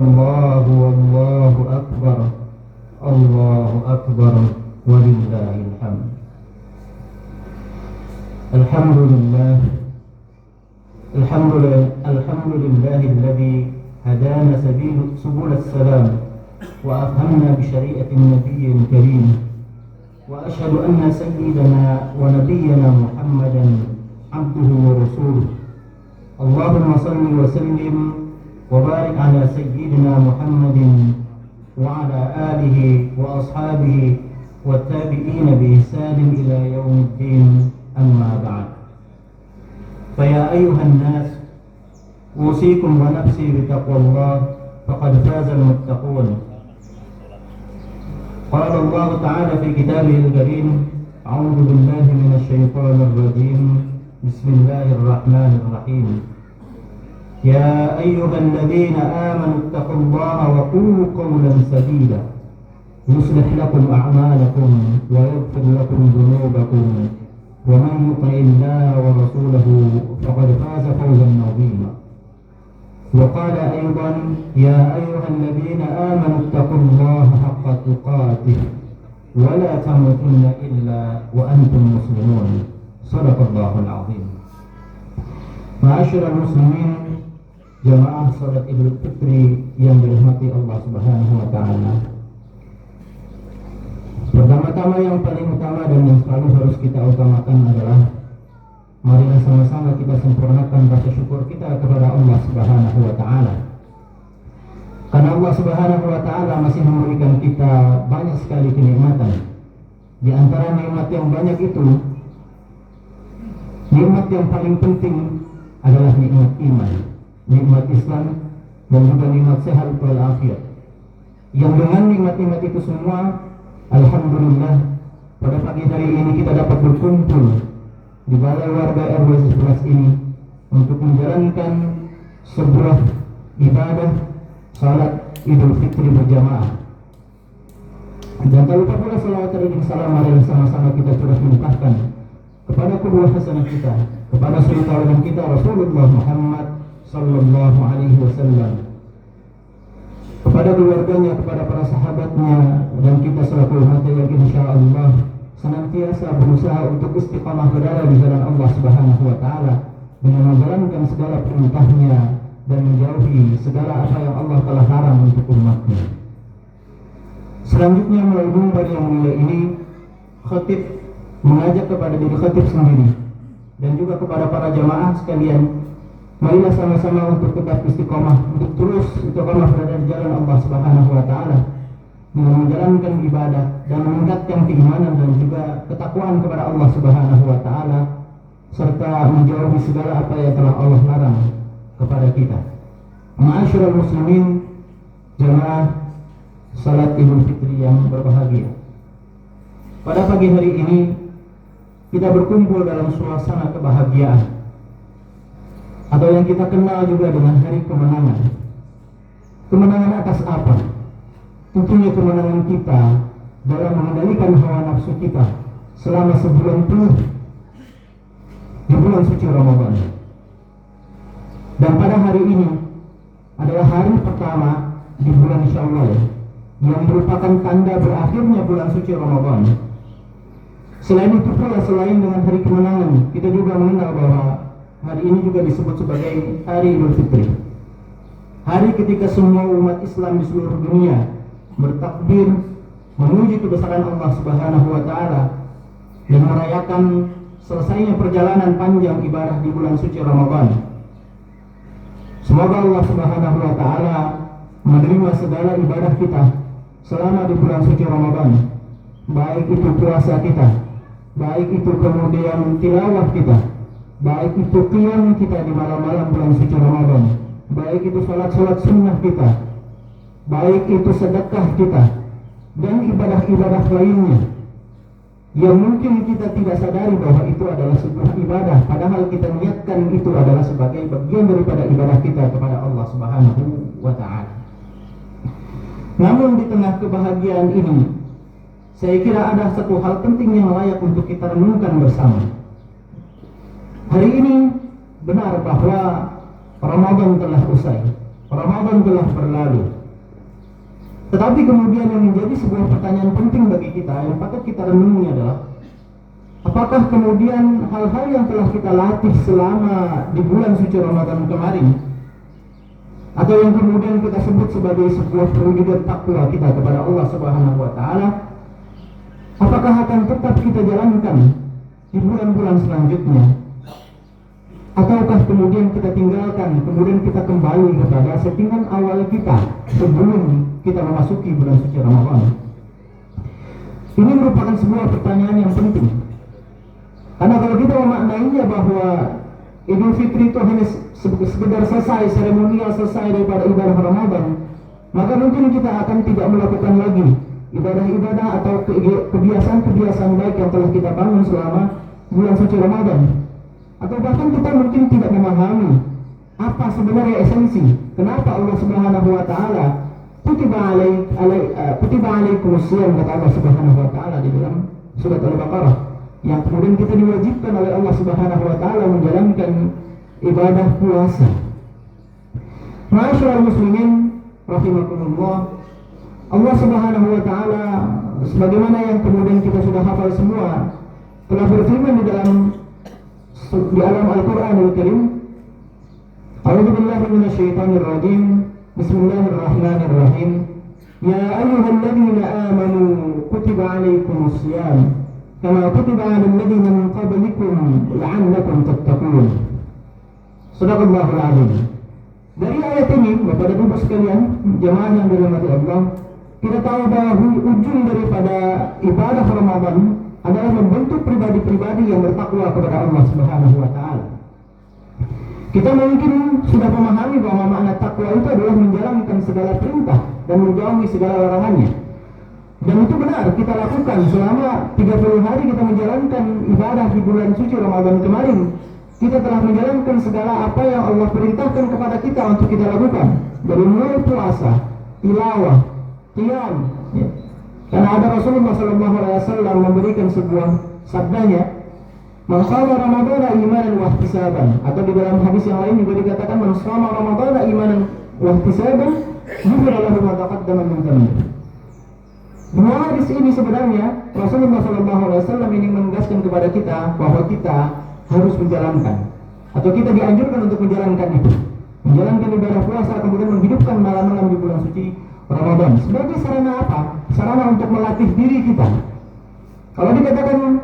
الله والله أكبر الله أكبر ولله الحمد. الحمد لله الحمد لله الذي هدانا سبل السلام وأفهمنا بشريعة النبي الكريم، وأشهد أن سيدنا ونبينا محمدا عبده ورسوله. اللهم صل وسلم وبارك على سيدنا محمد وعلى آله وأصحابه والتابعين بإحسان إلى يوم الدين، أما بعد. فيا أيها الناس، أوصيكم ونفسي بتقوى الله، فقد فاز المتقون. قال الله تعالى في كتابه الكريم: أعوذ بالله من الشيطان الرجيم، بسم الله الرحمن الرحيم. يا أيها الذين آمنوا اتقوا الله وقولوا قولا سديدا يصلح لكم أعمالكم ويغفر لكم ذنوبكم ومن يطع الله ورسوله فقد فاز فوزا عظيما. وقال أيضا: يا أيها الذين آمنوا اتقوا الله حق تقاته ولا تموتن إلا وأنتم مسلمون. صدق الله العظيم. Ma'asyiral muslimin, jamaah salat Idul Fitri yang dirahmati Allah Subhanahu wa taala. Pertama-tama yang paling utama dan yang selalu harus kita utamakan adalah marilah sama-sama kita sempurnakan rasa syukur kita kepada Allah Subhanahu wa taala. Karena Allah Subhanahu wa taala masih memberikan kita banyak sekali kenikmatan. Di antara nikmat yang banyak itu, nikmat yang paling penting adalah nikmat iman, nikmat Islam, dan juga nikmat sehat walafiat. Yang dengan nikmat-nikmat itu semua, alhamdulillah, pada pagi hari ini kita dapat berkumpul di balai warga RW 11 ini untuk menjalankan sebuah ibadah salat Idul Fitri berjamaah. Dan tak lupa pula salawat dan salam marilah sama-sama kita terus melimpahkan kepada kedua hasanah kita, kepada suri tauladan kita Rasulullah Muhammad sallallahu alaihi wasallam, kepada keluarganya, kepada para sahabatnya, dan kita selaku umat yang insyaallah senantiasa berusaha untuk istiqamah berada di jalan Allah Subhanahu wa taala dengan menjalankan segala perintahnya dan menjauhi segala apa yang Allah telah larang untuk umatnya. Selanjutnya, melalui mimbar yang mulia ini, khatib mengajak kepada diri khatib sendiri dan juga kepada para jamaah sekalian, marilah sama-sama untuk tetap istiqomah, untuk terus istiqomah berada di jalan Allah Subhanahu wa taala dengan menjalankan ibadah dan meningkatkan keimanan dan juga ketakwaan kepada Allah Subhanahu wa taala, serta menjauhi segala apa yang telah Allah larang kepada kita. Ma'asyiral muslimin, jamaah salat Idul Fitri yang berbahagia. Pada pagi hari ini kita berkumpul dalam suasana kebahagiaan, atau yang kita kenal juga dengan hari kemenangan. Kemenangan atas apa? Tentunya kemenangan kita dalam mengendalikan hawa nafsu kita selama sebulan penuh di bulan suci Ramadan. Dan pada hari ini adalah hari pertama di bulan Syawal yang merupakan tanda berakhirnya bulan suci Ramadan. Selain itu pula, selain dengan hari kemenangan, kita juga mengenal bahwa hari ini juga disebut sebagai hari Idul Fitri. Hari ketika semua umat Islam di seluruh dunia bertakbir memuji kebesaran Allah Subhanahu wa taala dan merayakan selesainya perjalanan panjang ibadah di bulan suci Ramadan. Semoga Allah Subhanahu wa taala menerima segala ibadah kita selama di bulan suci Ramadan, baik itu puasa kita, baik itu kemudian tilawah kita, baik itu qiyam kita di malam-malam bulan suci Ramadan, baik itu salat-salat sunnah kita, baik itu sedekah kita, dan ibadah-ibadah lainnya yang mungkin kita tidak sadari bahwa itu adalah sebuah ibadah, padahal kita niatkan itu adalah sebagai bagian daripada ibadah kita kepada Allah Subhanahu wa ta'ala. Namun di tengah kebahagiaan ini, saya kira ada satu hal penting yang layak untuk kita renungkan bersama. Hari ini benar bahwa Ramadan telah usai. Ramadan telah berlalu. Tetapi kemudian yang menjadi sebuah pertanyaan penting bagi kita, yang patut kita renungi adalah, apakah kemudian hal-hal yang telah kita latih selama di bulan suci Ramadan kemarin, atau yang kemudian kita sebut sebagai sebuah perwujudan takwa kita kepada Allah Subhanahu wa taala, apakah akan tetap kita jalankan di bulan-bulan selanjutnya, ataukah kemudian kita tinggalkan, kemudian kita kembali kepada settingan awal kita sebelum kita memasuki bulan suci Ramadan? Ini merupakan sebuah pertanyaan yang penting, karena kalau kita memaknainya bahwa Idul Fitri itu hanya sekedar selesai, seremonial selesai daripada ibadah Ramadan, maka mungkin kita akan tidak melakukan lagi ibadah-ibadah atau kebiasaan-kebiasaan baik yang telah kita bangun selama bulan suci Ramadan. Atau bahkan kita mungkin tidak memahami apa sebenarnya esensi kenapa Allah Subhanahu wa taala kutiba alaikumus shiyam, kata Allah Subhanahu wa taala di dalam surat Al-Baqarah, yang kemudian kita diwajibkan oleh Allah Subhanahu wa taala menjalankan ibadah puasa. Ma'asyiral muslimin rahimakumullah, Allah Subhanahu wa taala sebagaimana yang kemudian kita sudah hafal semua telah berfirman di dalam Al-Qur'anul Karim, A'udzu billahi minasyaitonir rajim. Bismillahirrahmanirrahim. Ya ayyuhalladzina amanu kutiba 'alaikumus shiyam kama kutiba 'alal ladzina min qablikum la'allakum tattaqun. Shadaqallahul 'azim. Dari ayat ini, Bapak dan Ibu sekalian, jemaah yang dirahmati Allah, kita tahu bahwa ujung daripada ibadah Ramadan adalah membentuk pribadi-pribadi yang bertakwa kepada Allah Subhanahu wa taala. Kita mungkin sudah memahami bahwa makna takwa itu adalah menjalankan segala perintah dan menjauhi segala larangannya. Dan itu benar kita lakukan selama 30 hari kita menjalankan ibadah di bulan suci Ramadan kemarin. Kita telah menjalankan segala apa yang Allah perintahkan kepada kita untuk kita lakukan, dari mulai puasa, tilawah, qiyam, ya. Karena ada Rasulullah SAW memberikan sebuah sabdanya, "Man shama Ramadhana imanan wa ihtisaban," atau di dalam hadis yang lain juga dikatakan, "Man shama Ramadhana imanan wa ihtisaban, ghufira lahu ma taqaddama min dhanbihi." Dua hadis ini sebenarnya Rasulullah SAW ingin menegaskan kepada kita bahwa kita harus menjalankan, atau kita dianjurkan untuk menjalankan itu, menjalankan ibadah puasa, kemudian menghidupkan malam-malam di bulan suci Ramadan sebagai sarana apa? Sarana untuk melatih diri kita. Kalau dikatakan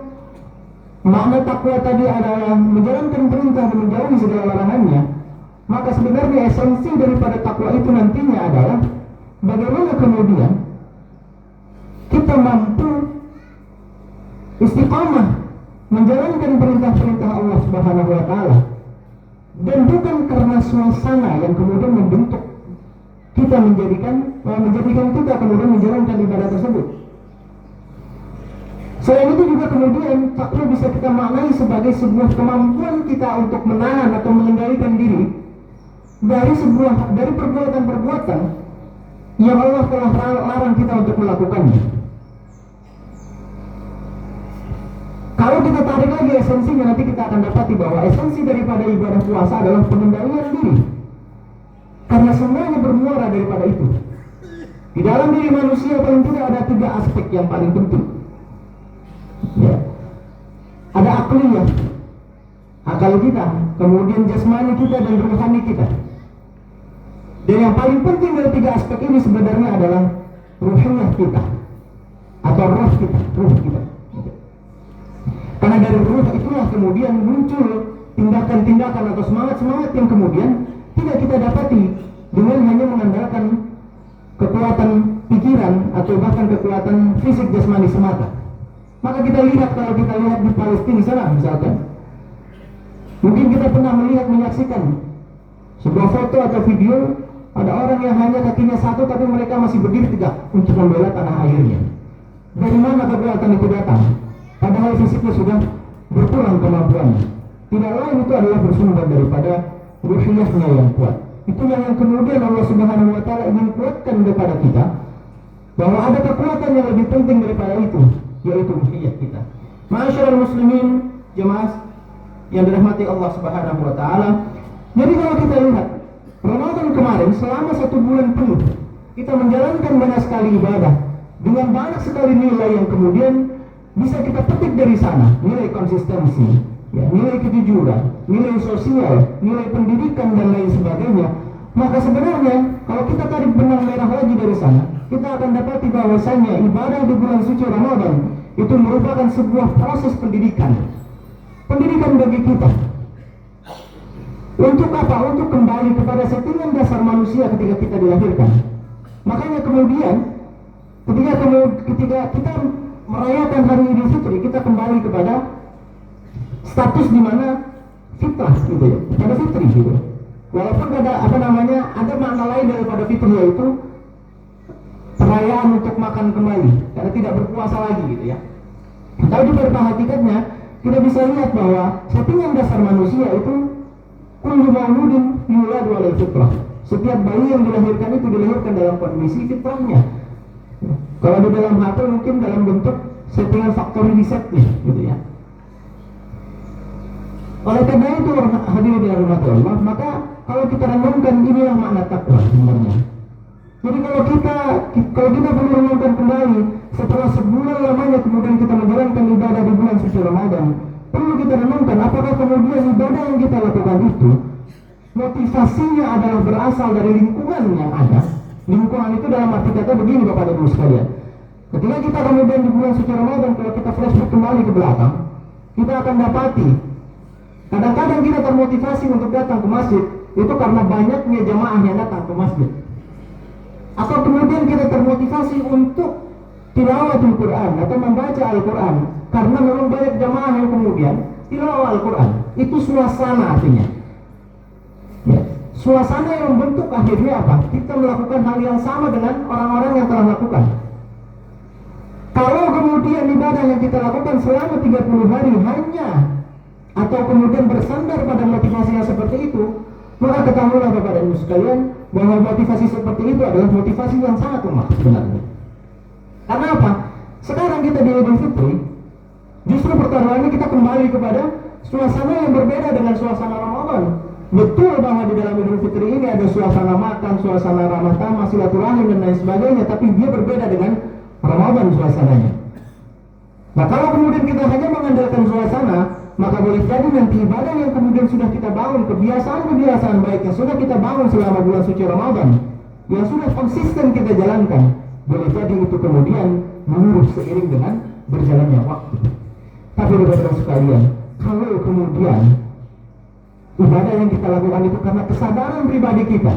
makna takwa tadi adalah menjalankan perintah dan menjauhi segala larangannya, maka sebenarnya esensi daripada takwa itu nantinya adalah bagaimana kemudian kita mampu istiqamah menjalankan perintah-perintah Allah Subhanahu wa taala, dan bukan karena suasana yang kemudian membentuk kita menjadikan kita kemudian menjalankan ibadah tersebut. Selain itu juga kemudian takwa bisa kita maknai sebagai sebuah kemampuan kita untuk menahan atau mengendalikan diri dari perbuatan-perbuatan yang Allah telah larang kita untuk melakukannya. Kalau kita tarik lagi esensinya, nanti kita akan dapati bahwa esensi daripada ibadah puasa adalah pengendalian diri, karena semuanya bermuara daripada itu. Di dalam diri manusia paling tidak ada 3 aspek yang paling penting, ya. Ada akliyah, akal kita, kemudian jasmani kita, dan rohani kita. Dan yang paling penting dari 3 aspek ini sebenarnya adalah ruhiyah kita, atau ruh kita. Karena dari ruh itulah kemudian muncul tindakan-tindakan atau semangat-semangat yang kemudian tidak kita dapati dengan hanya mengandalkan kekuatan pikiran atau bahkan kekuatan fisik jasmani semata. Maka kita lihat, kalau kita lihat di Palestina sana misalkan, mungkin kita pernah menyaksikan sebuah foto atau video, ada orang yang hanya kakinya satu tapi mereka masih berdiri tegak untuk membela tanah airnya. Dari mana kekuatan itu datang? Padahal fisiknya sudah berkurang kemampuannya. Tidak lain itu adalah bersumber daripada ruhiyahnya yang kuat. Itulah yang kemudian Allah Subhanahu wa taala ingin kuatkan kepada kita, bahwa ada kekuatan yang lebih penting daripada itu, yaitu ruhiyah kita. Ma'asyiral muslimin, jemaah yang dirahmati Allah Subhanahu wa taala. Jadi kalau kita lihat Ramadan kemarin selama 1 bulan penuh kita menjalankan banyak sekali ibadah dengan banyak sekali nilai yang kemudian bisa kita petik dari sana, nilai konsistensi, ya, nilai kejujuran, nilai sosial, nilai pendidikan dan lain sebagainya. Maka sebenarnya kalau kita tarik benang merah lagi dari sana, kita akan dapati bahwasanya ibadah di bulan suci Ramadan itu merupakan sebuah proses pendidikan bagi kita. Untuk apa? Untuk kembali kepada settingan dasar manusia ketika kita dilahirkan. Makanya kemudian ketika kita merayakan hari Idul Fitri, kita kembali kepada status di mana fitrah gitu ya, pada fitri gitu. Walaupun ada makna lain daripada fitri, yaitu perayaan untuk makan kembali karena tidak berpuasa lagi gitu ya. Tapi pada hakikatnya kita bisa lihat bahwa settingan dasar manusia itu kullu mauludin yuladu alal fitrah. Setiap bayi yang dilahirkan itu dilahirkan dalam kondisi fitrahnya. Kalau di dalam HP mungkin dalam bentuk settingan factory resetnya gitu ya. Oleh karena itu hadirin yang dirahmati Allah, maka kalau kita renungkan, inilah makna takwa sebenarnya. Jadi kalau kita perlu renungkan kembali setelah sebulan lamanya kemudian kita menjalankan ibadah di bulan suci Ramadan, perlu kita renungkan apakah kemudian ibadah yang kita lakukan itu motivasinya adalah berasal dari lingkungan yang ada. Lingkungan itu dalam arti kata begini Bapak dan Ibu sekalian. Ketika kita kemudian di bulan suci Ramadan, kalau kita flashback kembali ke belakang, kita akan dapati kadang-kadang kita termotivasi untuk datang ke masjid itu karena banyaknya jamaah yang datang ke masjid. Atau kemudian kita termotivasi untuk tilawatul Quran atau membaca Al-Quran karena memang banyak jamaah yang kemudian tilawah Al-Quran. Itu suasana artinya. Ya. Suasana yang membentuk akhirnya apa? Kita melakukan hal yang sama dengan orang-orang yang telah lakukan. Kalau kemudian ibadah yang kita lakukan selama 30 hari hanya atau kemudian bersandar pada motivasi yang seperti itu, maka ketahuilah Bapak dan Ibu sekalian bahwa motivasi seperti itu adalah motivasi yang sangat lemah sebenarnya. Karena apa? Sekarang kita di Idul Fitri, justru pertaruhannya kita kembali kepada suasana yang berbeda dengan suasana Ramadan. Betul bahwa di dalam Idul Fitri ini ada suasana makan, suasana ramah tamah, silaturahim dan lain sebagainya, tapi dia berbeda dengan Ramadan suasananya. Nah kalau kemudian kita hanya mengandalkan suasana, maka boleh jadi nanti ibadah yang kemudian sudah kita bangun, kebiasaan-kebiasaan baik yang sudah kita bangun selama bulan suci Ramadan, yang sudah konsisten kita jalankan, boleh jadi itu kemudian menurut seiring dengan berjalannya waktu. Tapi saudara sekalian, kalau kemudian ibadah yang kita lakukan itu karena kesadaran pribadi kita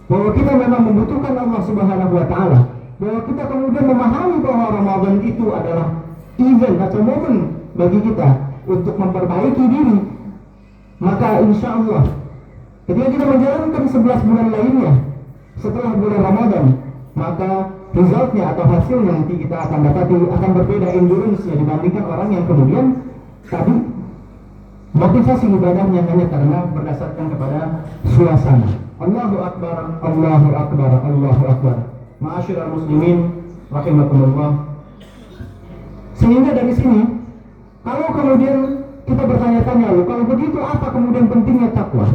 bahwa kita memang membutuhkan Allah Subhanahu wa Ta'ala, bahwa kita kemudian memahami bahwa Ramadan itu adalah event atau momen bagi kita untuk memperbaiki diri, maka insya Allah ketika kita menjalankan 11 bulan lainnya setelah bulan Ramadan, maka resultnya atau hasilnya nanti kita akan dapati akan berbeda endurance-nya dibandingkan orang yang kemudian tadi motivasi ibadahnya hanya karena berdasarkan kepada suasana. Allahu Akbar, Allahu Akbar, Allahu Akbar. Ma'asyiral muslimin rahimakumullah. Sehingga dari sini, kalau kemudian kita bertanya-tanya, kalau begitu apa kemudian pentingnya takwa?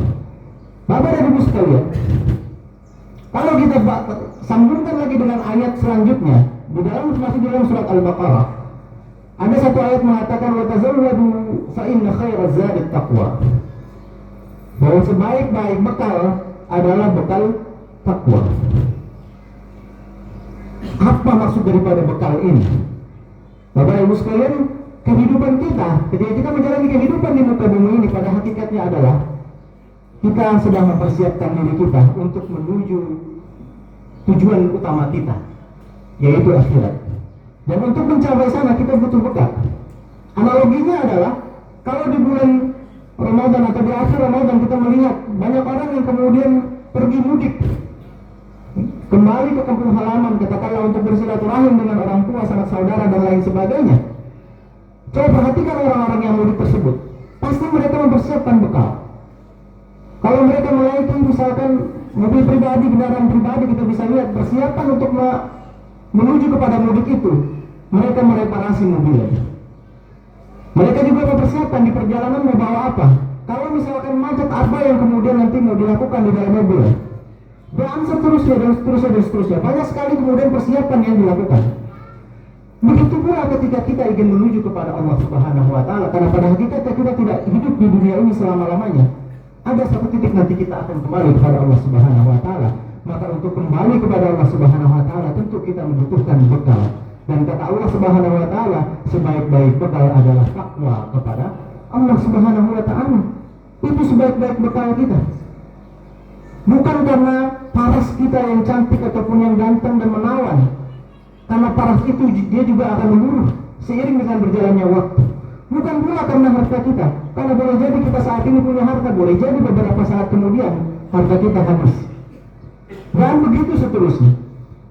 Bapak dan Ibu sekalian, kalau kita sambungkan lagi dengan ayat selanjutnya, masih di dalam surat Al-Baqarah, ada satu ayat mengatakan wa tazawwadu fa inna khairaz zadi taqwa. Bahwa sebaik-baik bekal adalah bekal takwa. Apa maksud daripada bekal ini? Bapak Ibu sekalian, kehidupan kita, ketika kita menjalani kehidupan di muka bumi ini, pada hakikatnya adalah kita sedang mempersiapkan diri kita untuk menuju tujuan utama kita, yaitu akhirat. Dan untuk mencapai sana kita butuh bekal. Analoginya adalah kalau di bulan Ramadan atau di akhir Ramadan kita melihat banyak orang yang kemudian pergi mudik, kembali ke kampung halaman, katakanlah untuk bersilaturahim dengan orang tua, sanak saudara dan lain sebagainya. Coba perhatikan orang-orang yang mudik tersebut, pasti mereka mempersiapkan bekal. Kalau mereka menaiki misalkan mobil pribadi, kendaraan pribadi, kita bisa lihat persiapan untuk menuju kepada mudik itu, mereka mereparasi mobilnya. Mereka juga mempersiapkan di perjalanan mau bawa apa? Kalau misalkan macet, apa yang kemudian nanti mau dilakukan di dalam mobil? Dan seterusnya dan seterusnya dan seterusnya. Banyak sekali kemudian persiapan yang dilakukan. Begitu pula ketika kita ingin menuju kepada Allah Subhanahu wa Ta'ala, karena pada hakikatnya kita tidak hidup di dunia ini selama-lamanya. Ada satu titik nanti kita akan kembali kepada Allah Subhanahu wa Ta'ala. Maka untuk kembali kepada Allah Subhanahu wa Ta'ala tentu kita membutuhkan bekal. Dan kata Allah Subhanahu wa Ta'ala, sebaik-baik bekal adalah takwa kepada Allah Subhanahu wa Ta'ala. Itu sebaik-baik bekal kita. Bukan karena paras kita yang cantik ataupun yang ganteng dan menawan. Karena paras itu dia juga akan menurun seiring dengan berjalannya waktu. Bukan pula karena harta kita. Karena boleh jadi kita saat ini punya harta, boleh jadi beberapa saat kemudian harta kita habis. Dan begitu seterusnya.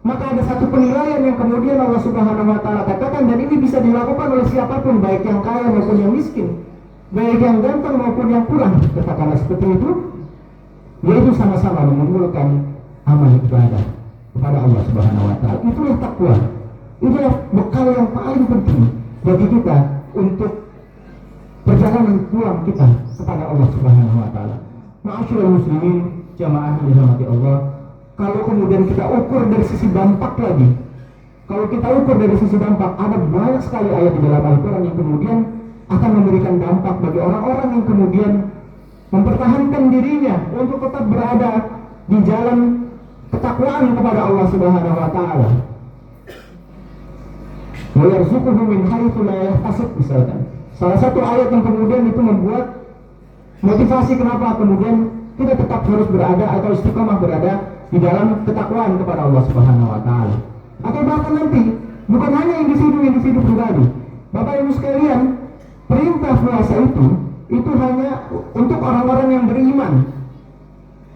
Maka ada satu penilaian yang kemudian Allah Subhanahu wa Ta'ala katakan, dan ini bisa dilakukan oleh siapapun, baik yang kaya maupun yang miskin, baik yang ganteng maupun yang kurang. Katakanlah seperti itu, yaitu sama-sama mengumpulkan amal ibadah kepada Allah Subhanahu wa Ta'ala. Itulah takwa. Itulah bekal yang paling penting bagi kita untuk perjalanan pulang kita kepada Allah Subhanahu wa Ta'ala. Ma'asyiral muslimin, jamaah yang dirahmati Allah, kalau kemudian kita ukur dari sisi dampak lagi, kalau kita ukur dari sisi dampak, ada banyak sekali ayat di dalam Al-Quran yang kemudian akan memberikan dampak bagi orang-orang yang kemudian mempertahankan dirinya untuk tetap berada di jalan ketakwaan kepada Allah Subhanahu wa Ta'ala. Wa yarzuquhu min haitsu la yahtasib, misalkan. Salah satu ayat yang kemudian itu membuat motivasi kenapa kemudian kita tetap harus berada atau istiqomah berada di dalam ketakwaan kepada Allah Subhanahu wa Ta'ala. Atau bahkan nanti bukan hanya individu pribadi. Bapak Ibu sekalian, perintah puasa itu hanya untuk orang-orang yang beriman.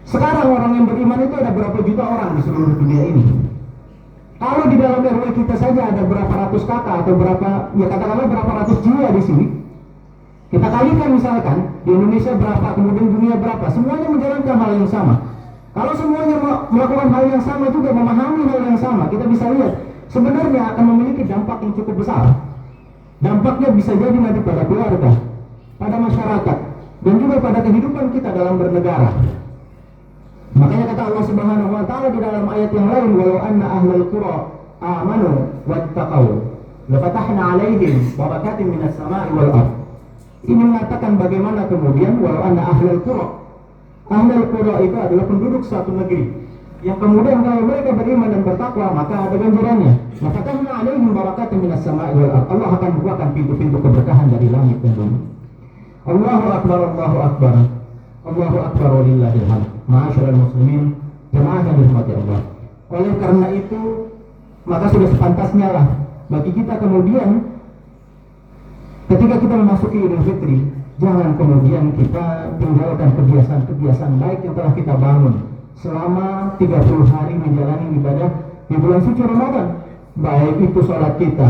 Sekarang orang yang beriman itu ada berapa juta orang di seluruh dunia ini. Kalau di dalam RW kita saja ada berapa ratus kakak atau berapa, ya katakanlah berapa ratus jiwa di sini. Kita kalikan misalkan di Indonesia berapa, kemudian dunia berapa, semuanya menjalankan hal yang sama. Kalau semuanya melakukan hal yang sama juga, memahami hal yang sama, kita bisa lihat sebenarnya akan memiliki dampak yang cukup besar. Dampaknya bisa jadi nanti pada keluarga, pada masyarakat, dan juga pada kehidupan kita dalam bernegara. Makanya kata Allah Subhanahu wa Ta'ala di dalam ayat yang lain, walau anna ahlal qura amanu wattaqau lafatahna 'alaihim barakatin minas sama'i wal ardh. Ini mengatakan bagaimana kemudian walau anna ahlal qura. Ahlul qura itu adalah penduduk suatu negeri yang kemudian kalau mereka beriman dan bertakwa maka ada ganjarannya. Lafatahna 'alaihim barakatin minas sama'i wal ardh. Allah akan bukakan pintu-pintu keberkahan dari langit dan bumi. Allahu akbar, Allahu akbar. Allahu akbar walillahil hamd. Ma'asyiral muslimin, jemaah yang dirahmati Allah. Oleh karena itu, maka sudah sepantasnya lah bagi kita kemudian ketika kita memasuki Idul Fitri, jangan kemudian kita tinggalkan kebiasaan-kebiasaan baik yang telah kita bangun selama 30 hari menjalani ibadah di bulan suci Ramadan. Baik itu sholat kita,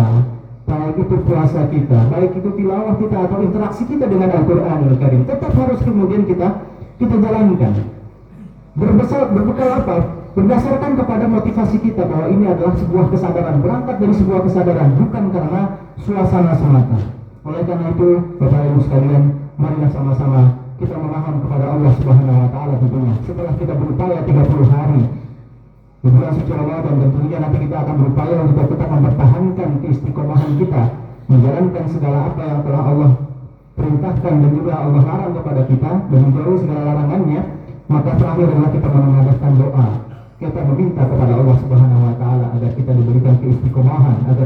baik itu puasa kita, baik itu tilawah kita atau interaksi kita dengan Al-Quranul Karim, tetap harus kemudian kita jalankan. Berbekal apa? Berdasarkan kepada motivasi kita bahwa ini adalah sebuah kesadaran, berangkat dari sebuah kesadaran, bukan karena suasana semata. Oleh karena itu, Bapak Ibu sekalian, marilah sama-sama kita memohon kepada Allah Subhanahu wa Ta'ala tentunya. Setelah kita berupaya 30 hari di bulan suci Ramadan, dan tentunya nanti kita akan berupaya untuk tetap mempertahankan keistiqomahan kita, menjalankan segala apa yang telah Allah perintahkan dan juga Allah larang kepada kita, dan menjauhi segala larangannya. Maka terakhir adalah kita mengadapkan doa, kita meminta kepada Allah Subhanahu wa Ta'ala agar kita diberikan keistiqomahan, agar